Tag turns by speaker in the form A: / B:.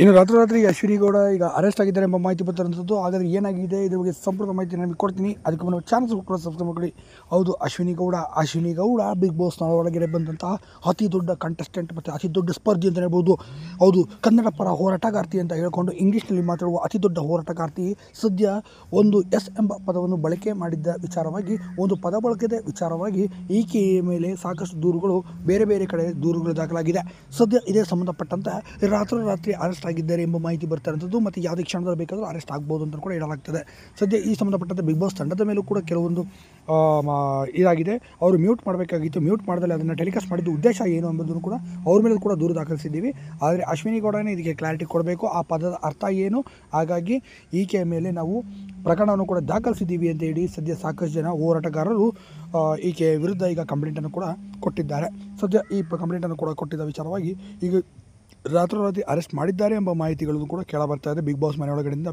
A: ಇನ್ನು ರಾತ್ರೋರಾತ್ರಿ ಅಶ್ವಿನಿ ಗೌಡ ಈಗ ಅರೆಸ್ಟ್ ಆಗಿದ್ದಾರೆ ಎಂಬ ಮಾಹಿತಿ ಬರ್ತಿರುವಂಥದ್ದು. ಹಾಗಾದರೆ ಏನಾಗಿದೆ ಇದ್ರ ಬಗ್ಗೆ ಸಂಪೂರ್ಣ ಮಾಹಿತಿ ನಿಮಗೆ ಕೊಡ್ತೀನಿ. ಅದಕ್ಕೆ ಮುನ್ನ ಚಾನಲ್ ಸಬ್ಸ್ಕ್ರೈಬ್ ಮಾಡಿ. ಹೌದು, ಅಶ್ವಿನಿ ಗೌಡ ಬಿಗ್ ಬಾಸ್ನ ಒಳಗಡೆ ಬಂದಂತಹ ಅತಿ ದೊಡ್ಡ ಕಂಟೆಸ್ಟೆಂಟ್ ಮತ್ತು ಅತಿ ದೊಡ್ಡ ಸ್ಪರ್ಧಿ ಅಂತ ಹೇಳ್ಬೋದು. ಹೌದು, ಕನ್ನಡ ಪರ ಹೋರಾಟಗಾರ್ತಿ ಅಂತ ಹೇಳಿಕೊಂಡು ಇಂಗ್ಲೀಷ್ನಲ್ಲಿ ಮಾತಾಡುವ ಅತಿ ದೊಡ್ಡ ಹೋರಾಟಗಾರ್ತಿ ಸದ್ಯ ಒಂದು ಎಸ್ ಎಂಬ ಪದವನ್ನು ಬಳಕೆ ಮಾಡಿದ್ದ ವಿಚಾರವಾಗಿ, ಒಂದು ಪದ ಬಳಕೆದ ವಿಚಾರವಾಗಿ ಈಕೆಯ ಮೇಲೆ ಸಾಕಷ್ಟು ದೂರುಗಳು ಬೇರೆ ಬೇರೆ ಕಡೆ ದೂರುಗಳು ದಾಖಲಾಗಿದೆ. ಸದ್ಯ ಇದೇ ಸಂಬಂಧಪಟ್ಟಂತೆ ರಾತ್ರೋರಾತ್ರಿ ಅರೆಸ್ಟ್ ಆಗಿದ್ದಾರೆ ಎಂಬ ಮಾಹಿತಿ ಬರ್ತಾ ಇರುವಂಥದ್ದು. ಮತ್ತು ಯಾವುದೇ ಕ್ಷಣದಲ್ಲಿ ಬೇಕಾದರೂ ಅರೆಸ್ಟ್ ಆಗ್ಬೋದು ಅಂತ ಕೂಡ ಹೇಳಲಾಗ್ತದೆ. ಸದ್ಯ ಈ ಸಂಬಂಧಪಟ್ಟಂತೆ ಬಿಗ್ ಬಾಸ್ ತಂಡದ ಮೇಲೂ ಕೂಡ ಕೆಲವೊಂದು ಇದಾಗಿದೆ. ಅವರು ಮ್ಯೂಟ್ ಮಾಡಬೇಕಾಗಿತ್ತು. ಮ್ಯೂಟ್ ಮಾಡಿದಲ್ಲಿ ಅದನ್ನು ಟೆಲಿಕಾಸ್ಟ್ ಮಾಡಿದ್ದು ಉದ್ದೇಶ ಏನು ಎಂಬುದನ್ನು ಕೂಡ ಅವ್ರ ಮೇಲೆ ಕೂಡ ದೂರು ದಾಖಲಿಸಿದ್ದೀವಿ. ಆದರೆ ಅಶ್ವಿನಿ ಗೌಡನೇ ಇದಕ್ಕೆ ಕ್ಲಾರಿಟಿ ಕೊಡಬೇಕು, ಆ ಪದದ ಅರ್ಥ ಏನು. ಹಾಗಾಗಿ ಈಕೆಯ ಮೇಲೆ ನಾವು ಪ್ರಕರಣವನ್ನು ಕೂಡ ದಾಖಲಿಸಿದ್ದೀವಿ ಅಂತ ಹೇಳಿ ಸದ್ಯ ಸಾಕಷ್ಟು ಜನ ಹೋರಾಟಗಾರರು ಈಕೆಯ ವಿರುದ್ಧ ಈಗ ಕಂಪ್ಲೇಂಟನ್ನು ಕೂಡ ಕೊಟ್ಟಿದ್ದಾರೆ. ಸದ್ಯ ಈ ಕಂಪ್ಲೇಂಟನ್ನು ಕೂಡ ಕೊಟ್ಟಿದ್ದ ವಿಚಾರವಾಗಿ ಈಗ ರಾತ್ರೋರಾತ್ರಿ ಅರೆಸ್ಟ್ ಮಾಡಿದ್ದಾರೆ ಎಂಬ ಮಾಹಿತಿಗಳನ್ನು ಕೂಡ ಕೇಳಬರ್ತಾ ಇದೆ ಬಿಗ್ ಬಾಸ್ ಮನೆಯೊಳಗಡೆಯಿಂದ.